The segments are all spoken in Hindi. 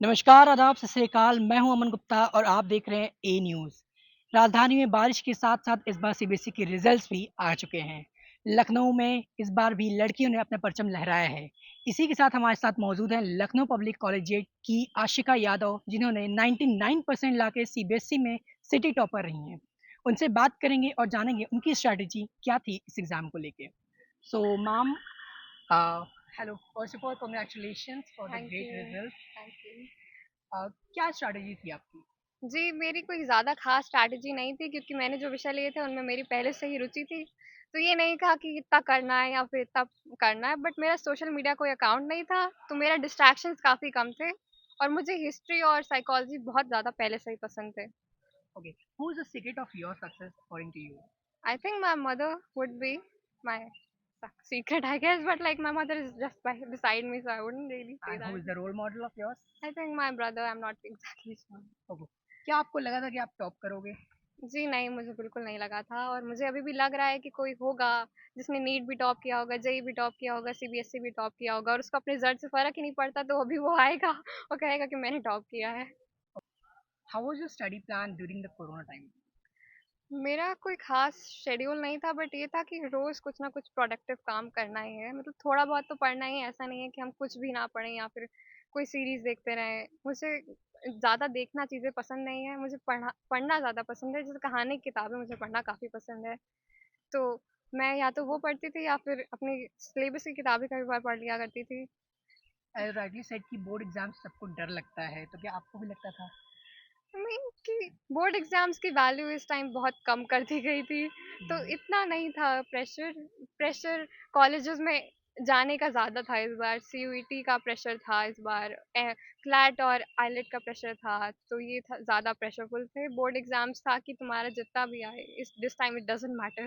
नमस्कार, आदाब, सत श्री अकाल। मैं हूं अमन गुप्ता और आप देख रहे हैं ए न्यूज़। राजधानी में बारिश के साथ-साथ इस बार सीबीएसई के रिजल्ट्स भी आ चुके हैं। लखनऊ में इस बार भी लड़कियों ने अपना परचम लहराया है। इसी के साथ हमारे साथ मौजूद हैं लखनऊ पब्लिक कॉलेजिएट की आशिका यादव, जिन्होंने 99% लाके सीबीएसई में सिटी टॉपर रही हैं। उनसे बात करेंगे और जानेंगे उनकी स्ट्रैटेजी क्या थी इस एग्ज़ाम को लेके। So ma'am, uh, hello. First of all, congratulations for the thank great you. results. Thank you. क्या स्ट्रैटेजी थी आपकी? जी, मेरी कोई ज़्यादा ख़ास स्ट्रैटेजी नहीं थी क्योंकि मैंने जो विषय लिए थे उनमें मेरी पहले से ही रुचि थी। तो ये नहीं था कि इतना करना है या फिर इतना करना है, बट मेरा सोशल मीडिया कोई अकाउंट नहीं था, तो मेरा डिस्ट्रैक्शंस काफ़ी कम थे और मुझे हिस्ट्री और साइकोलॉजी बहुत ज़्यादा पहले से ही पसंद थे। Okay. Who is the secret of your success according to you? I think my mother would be my secret I guess, but like my mother is just beside me, so I wouldn't really say And who is that. the role model of yours? I think my brother, I am not exactly sure. Okay. क्या आपको लगा था कि आप टॉप करोगे? जी नहीं, मुझे बिल्कुल नहीं लगा था और मुझे अभी भी लग रहा है कि कोई होगा जिसने नीट भी टॉप किया होगा, जेईई भी टॉप किया होगा, सीबीएसई भी टॉप किया होगा और उसको अपने रिजल्ट से फ़र्क ही नहीं पड़ता, तो अभी वो आएगा और कहेगा कि मैंने टॉप किया है। How was your study plan during the Corona time? मेरा कोई ख़ास शेड्यूल नहीं था, बट ये था कि रोज़ कुछ ना कुछ प्रोडक्टिव काम करना ही है। मतलब थोड़ा बहुत तो पढ़ना ही है, ऐसा नहीं है कि हम कुछ भी ना पढ़ें या फिर कोई सीरीज़ देखते रहें। मुझे ज़्यादा देखना चीज़ें पसंद नहीं है, मुझे पढ़ना ज़्यादा पसंद है। जैसे कहानी की किताबें मुझे पढ़ना काफ़ी पसंद है। तो मैं या तो वो पढ़ती थी या फिर अपनी सिलेबस की किताबें कभी-कभार पढ़ लिया करती थी। As rightly said कि बोर्ड एग्जाम सबको डर लगता है, तो क्या आपको भी लगता था? आई मीन कि बोर्ड एग्ज़ाम्स की वैल्यू इस टाइम बहुत कम कर दी गई थी, तो हम्म। इतना नहीं था प्रेशर। प्रेशर कॉलेजेस में जाने का ज़्यादा था इस बार, सीयूईटी का प्रेशर था इस बार, क्लैट और आइलेट का प्रेशर था, तो ये था ज़्यादा प्रेशरफुल थे। बोर्ड एग्ज़ाम्स था कि तुम्हारा जितना भी आए, इस this time it doesn't matter.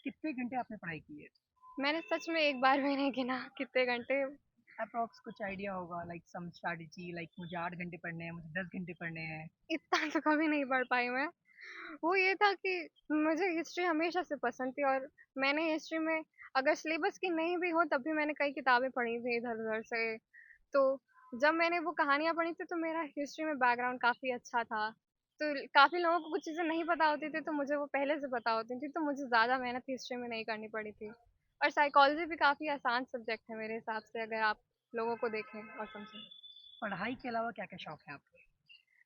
कितने घंटे आपने पढ़ाई की है? मैंने सच में एक बार भी नहीं गिना कितने घंटे। अप्रॉक्स कुछ आइडिया होगा, लाइक सम स्ट्रैटेजी, लाइक मुझे 8 घंटे पढ़ने हैं, मुझे 10 घंटे पढ़ने हैं। इतना तो कभी नहीं पढ़ पाई मैं। वो ये था कि मुझे हिस्ट्री हमेशा से पसंद थी और मैंने हिस्ट्री में अगर सिलेबस की नहीं भी हो तब भी मैंने कई किताबें पढ़ी थी इधर-उधर से। तो जब मैंने वो कहानियाँ पढ़ी थी तो मेरा हिस्ट्री में बैकग्राउंड काफ़ी अच्छा था। तो काफ़ी लोगों को कुछ चीज़ें नहीं पता होती थी, तो मुझे वो पहले से पता होती थी, तो मुझे ज़्यादा मेहनत हिस्ट्री में नहीं करनी पड़ी थी। और साइकोलॉजी भी काफ़ी आसान सब्जेक्ट है मेरे हिसाब से, अगर आप लोगों को देखें और समझें। पढ़ाई के अलावा क्या क्या शौक है आपके?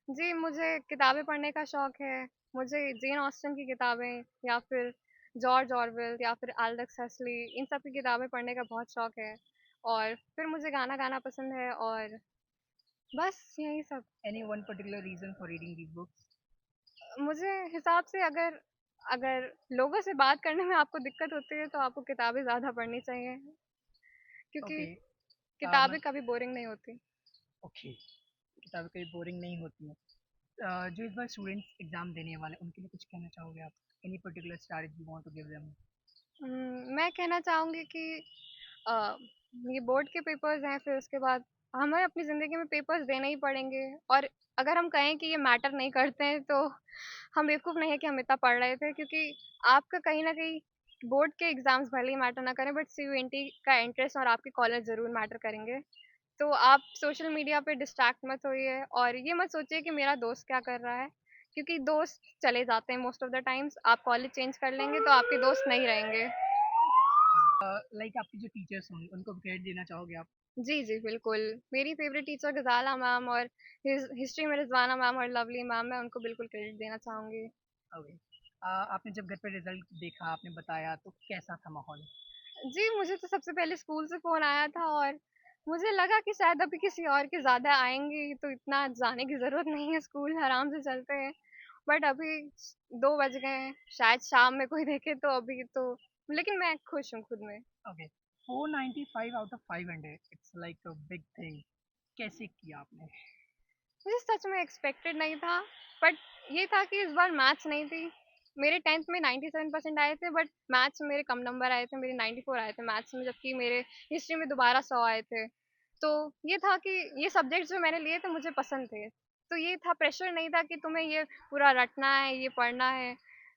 जी, मुझे किताबें पढ़ने का शौक है। मुझे जेन ऑस्टन की किताबें या फिर जॉर्ज ऑरवेल या फिर एल्डस हक्सली, इन सब की किताबें पढ़ने का बहुत शौक है। और फिर मुझे गाना गाना पसंद है और बस यही सब। Any one particular reason for reading these books? मुझे हिसाब से अगर अगर लोगों से बात करने में आपको दिक्कत होती है तो आपको किताबें ज़्यादा पढ़नी चाहिए, क्योंकि ओके। किताबें कभी बोरिंग नहीं होती। ओके। किताबें कभी बोरिंग नहीं होती हैं। जो इस बार स्टूडेंट्स एग्जाम देने वाले हैं, उनके लिए कुछ कहना चाहोगे आप? Any particular strategy you want to give them? मैं कहना चाहूँगी कि अ, ये बोर्ड के पेपर्स हैं, फिर उसके बाद हमें अपनी ज़िंदगी में पेपर्स देने ही पड़ेंगे और अगर हम कहें कि ये मैटर नहीं करते हैं तो हम बेवकूफ़ नहीं है कि हम इतना पढ़ रहे थे, क्योंकि आपका कहीं न कहीं बोर्ड के एग्ज़ाम्स भले ही मैटर ना करें, बट सीयूईटी का इंटरेस्ट और आपके कॉलेज ज़रूर मैटर करेंगे। तो आप सोशल मीडिया पे डिस्ट्रैक्ट मत होइए और ये मत सोचिए कि मेरा दोस्त क्या कर रहा है, क्योंकि दोस्त चले जाते हैं मोस्ट ऑफ द टाइम्स। आप कॉलेज चेंज कर लेंगे तो आपके दोस्त नहीं रहेंगे। लाइक आपके जो टीचर्स होंगे, उनको भी क्रेडिट देना चाहोगे आप? जी, जी, बिल्कुल। मेरी फ़ेवरेट टीचर गज़ाला मैम और हिस्ट्री में रिज़वाना मैम और लवली मैम, मैं उनको बिल्कुल क्रेडिट देना चाहूँगी। ओके। आपने जब घर पे रिजल्ट देखा, आपने बताया, तो कैसा था माहौल? जी, मुझे तो सबसे पहले स्कूल से फ़ोन आया था और मुझे लगा कि शायद अभी किसी और के ज़्यादा आएँगे, तो इतना जाने की ज़रूरत नहीं है, स्कूल आराम से चलते हैं। बट अभी 2 बज गए हैं, शायद शाम में कोई देखे तो अभी तो, लेकिन मैं खुश हूँ खुद में। Okay. 495 out of 500, it's like a big thing. कैसे किया आपने? मुझे सच में एक्सपेक्टेड नहीं था, बट ये था कि इस बार मैथ्स नहीं थी। मेरे 10th में 97% आए थे, बट मैथ्स में मेरे कम नंबर आए थे, मेरे 94 आए थे मैथ्स में, जबकि मेरे हिस्ट्री में दोबारा 100 आए थे। तो ये था कि ये सब्जेक्ट्स जो मैंने लिए थे मुझे पसंद थे। तो ये था, प्रेशर नहीं था कि तुम्हें ये पूरा रटना है, ये पढ़ना है।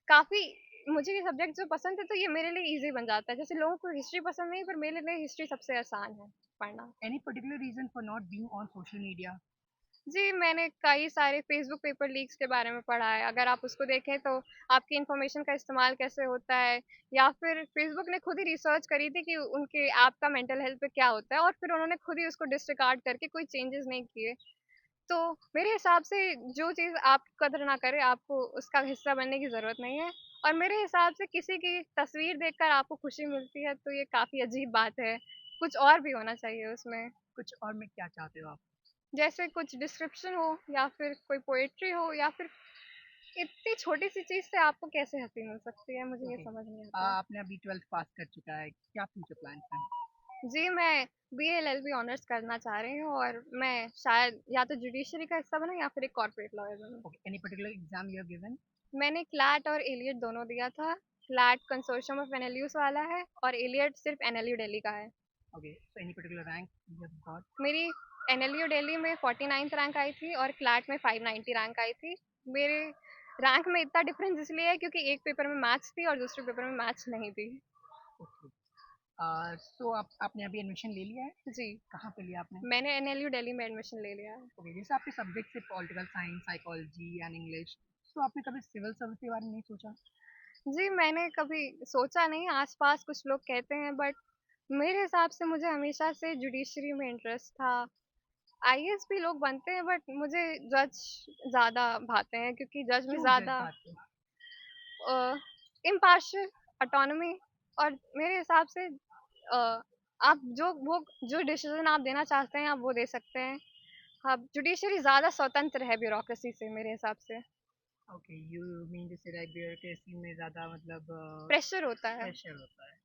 काफ़ी मुझे ये सब्जेक्ट जो पसंद थे तो ये मेरे लिए ईज़ी बन जाता है। जैसे लोगों को हिस्ट्री पसंद नहीं, पर मेरे लिए हिस्ट्री सबसे आसान है पढ़ना। Any particular reason for not being on social media? जी, मैंने कई सारे फ़ेसबुक पेपर लीक्स के बारे में पढ़ा है। अगर आप उसको देखें तो आपकी इन्फॉर्मेशन का इस्तेमाल कैसे होता है, या फिर फ़ेसबुक ने खुद ही रिसर्च करी थी कि उनके ऐप का मेंटल हेल्थ पे क्या होता है, और फिर उन्होंने खुद ही उसको डिसरिगार्ड करके कोई चेंजेज़ नहीं किए। तो मेरे हिसाब से जो चीज़ आप कदर ना करें, आपको उसका हिस्सा बनने की ज़रूरत नहीं है। और मेरे हिसाब से किसी की तस्वीर देखकर आपको खुशी मिलती है, तो ये काफ़ी अजीब बात है। कुछ और भी होना चाहिए उसमें। कुछ और में क्या चाहते हो आप? जैसे कुछ डिस्क्रिप्शन हो, या फिर कोई पोएट्री हो, या फिर इतनी छोटी-सी चीज़ से आपको कैसे हँसी मिल सकती है, मुझे ये ओके। समझ नहीं आता। आपने अभी 12th पास कर चुका है, क्या फ्यूचर प्लान्स हैं? जी, मैं बीए एलएलबी ऑनर्स करना चाह रही हूँ, और मैं शायद या तो जुडिशरी का हिस्सा बनूँ या फिर एक कॉर्पोरेट लॉयर बनूँ। Okay, any particular exam you have given? मैंने क्लैट और एलियट दोनों दिया था। क्लैट कंसोर्शियम ऑफ एनएलयूज़ वाला है, और एलियट सिर्फ एनएलयू दिल्ली का है। Okay, so any particular rank you have got? मेरी एनएलयू दिल्ली में 49th रैंक आई थी, और क्लैट में 590 रैंक आई थी। मेरे रैंक में इतना डिफरेंस इसलिए है क्योंकि एक पेपर में मैथ्स थी और दूसरे पेपर में मैथ्स नहीं थी। ओके। सो आपने अभी एडमिशन ले लिया है? जी, कहाँ पे लिया आपने? मैंने एनएलयू दिल्ली में एडमिशन ले लिया है। ओके, जैसे आपके सब्जेक्ट से political science, psychology and English, तो आपने कभी सिविल सर्विस के बारे में नहीं सोचा? जी, मैंने कभी सोचा नहीं, आस-पास कुछ लोग कहते हैं, बट मेरे हिसाब से मुझे हमेशा से जुडिशरी में इंटरेस्ट था। आईएएस भी लोग बनते हैं, बट मुझे जज ज़्यादा भाते हैं, क्योंकि जज में क्यों जज ज़्यादा बात को? इम्पार्शियल, ऑटोनॉमी, और मेरे हिसाब से आप जो डिसीजन आप देना चाहते हैं, आप वो दे सकते हैं। अब जुडिशरी ज़्यादा स्वतंत्र है ब्यूरोक्रेसी से, मेरे हिसाब से। Okay, you mean to say that bureaucracy में ज़्यादा मतलब प्रेशर होता है। प्रेशर होता है।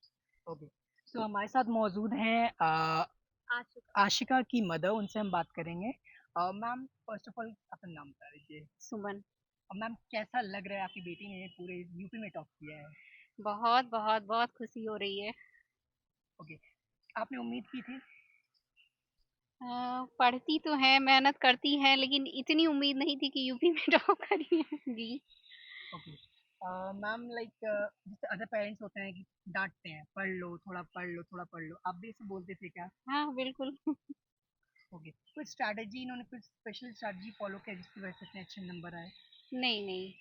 ओके, तो हमारे साथ मौजूद हैं आ चुका। आशिका की मदर, उनसे हम बात करेंगे। मैम, फर्स्ट ऑफ ऑल अपना नाम बता दीजिए। सुमन। और मैम, कैसा लग रहा है आपकी बेटी ने पूरे यूपी में टॉप किया है? बहुत बहुत बहुत खुशी हो रही है। ओके, आपने उम्मीद की थी? पढ़ती तो है, मेहनत करती है, लेकिन इतनी उम्मीद नहीं थी कि यूपी में टॉप करेंगी। ओके। मैम, लाइक जैसे अदर पेरेंट्स होते हैं कि डांटते हैं, पढ़ लो, थोड़ा पढ़ लो, थोड़ा पढ़ लो, आप भी ऐसे बोलते थे क्या? हाँ, बिल्कुल। ओके, कुछ स्ट्रैटेजी इन्होंने कुछ स्पेशल स्ट्रैटेजी फॉलो किया जिसकी वजह से इतने अच्छे नंबर आए? नहीं, नहीं,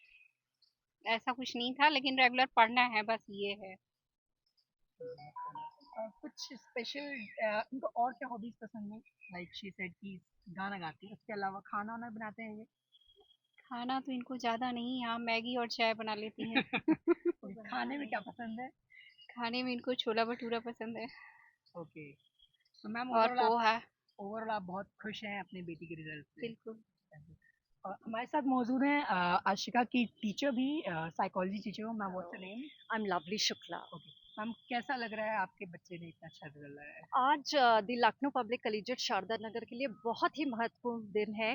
ऐसा कुछ नहीं था, लेकिन रेगुलर पढ़ना है, बस ये है। कुछ स्पेशल इनको और क्या हॉबीज पसंद है? लाइक शी सेड कि गाना गाती है, उसके अलावा खाना वाना बनाते हैं ये? खाना तो इनको ज़्यादा नहीं, हाँ, मैगी और चाय बना लेती हैं। ओके, खाने में क्या पसंद है? खाने में इनको छोला भटूरा पसंद है, ओके, तो मैम और पोहा। ओवरऑल आप बहुत खुश हैं अपनी बेटी के रिजल्ट से? बिल्कुल। हमारे साथ मौजूद हैं आशिका की टीचर भी, साइकोलॉजी टीचर हो ma'am, what's your name? I'm Lovely Shukla. Okay ma'am, कैसा लग रहा है आपके बच्चे ने इतना अच्छा रिजल्ट लाया है? आज the Lucknow public collegiate Sharda Nagar के लिए बहुत ही महत्वपूर्ण दिन है।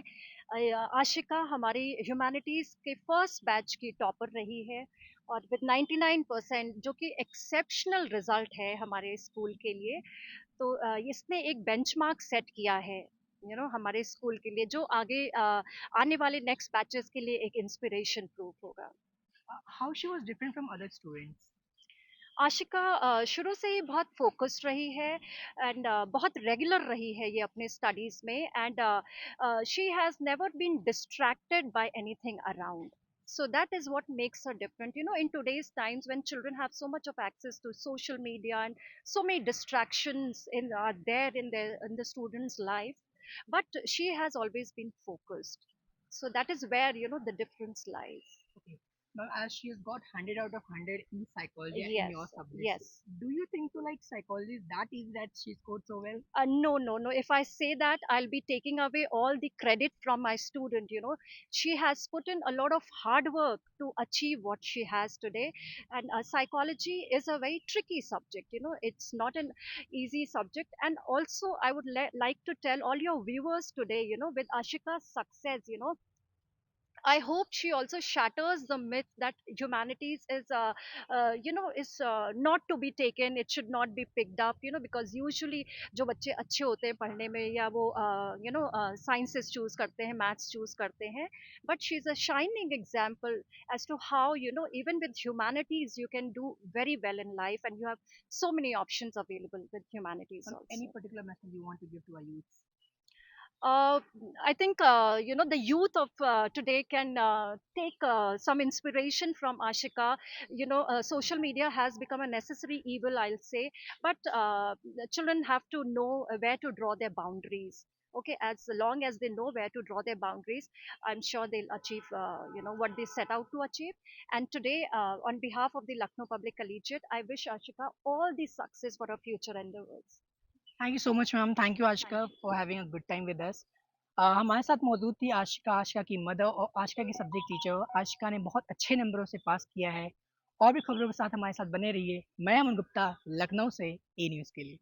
आशिका हमारी ह्यूमैनिटीज़ के फर्स्ट बैच की टॉपर रही है, और विद 99% जो कि एक्सेप्शनल रिजल्ट है हमारे स्कूल के लिए। तो इसने एक बेंचमार्क सेट किया है, हमारे स्कूल के लिए, जो आगे आने वाले नेक्स्ट बैचेस के लिए एक इंस्पिरेशन प्रूफ होगा। How she was different from other students? Ashika शुरू से ही बहुत फोकस्ड रही है, एंड बहुत रेगुलर रही है ये अपने स्टडीज में, and she has never been distracted by anything around. So that is what makes her different, in today's times when children have so much of access to social media and so many distractions in are there in the student's life, but she has always been focused. So that is where the difference lies. Okay. Now, as she has got 100 out of 100 in psychology and in your Yes, subjects, yes. do you think so like psychology is that easy that she scored so well? No, no, no. If I say that, I'll be taking away all the credit from my student. She has put in a lot of hard work to achieve what she has today. And psychology is a very tricky subject. It's not an easy subject. And also, I would like to tell all your viewers today, with Ashika's success, I hope she also shatters the myth that humanities is not to be taken. It should not be picked up. Because usually जो बच्चे अच्छे होते हैं पढ़ने में, या वो sciences choose करते हैं, maths choose करते हैं, but she's a shining example as to how even with humanities you can do very well in life, and you have so many options available with humanities Any also. particular message you want to give to our youth? Uh, I think the youth of today can take some inspiration from Ashika. Social media has become a necessary evil, I'll say, but the children have to know where to draw their boundaries. Okay, as long as they know where to draw their boundaries, I'm sure they'll achieve, what they set out to achieve. And today, on behalf of the Lucknow Public Collegiate, I wish Ashika all the success for her future endeavors. Thank you so much ma'am, thank you Ashika for having a good time with us. हमारे साथ मौजूद थी आशिका, आशिका की मदर और आशिका की सब्जेक्ट टीचर। आशिका ने बहुत अच्छे नंबरों से पास किया है। और भी खबरों के साथ हमारे साथ बने रहिए। मैं अमन गुप्ता, लखनऊ से ए न्यूज़ के लिए।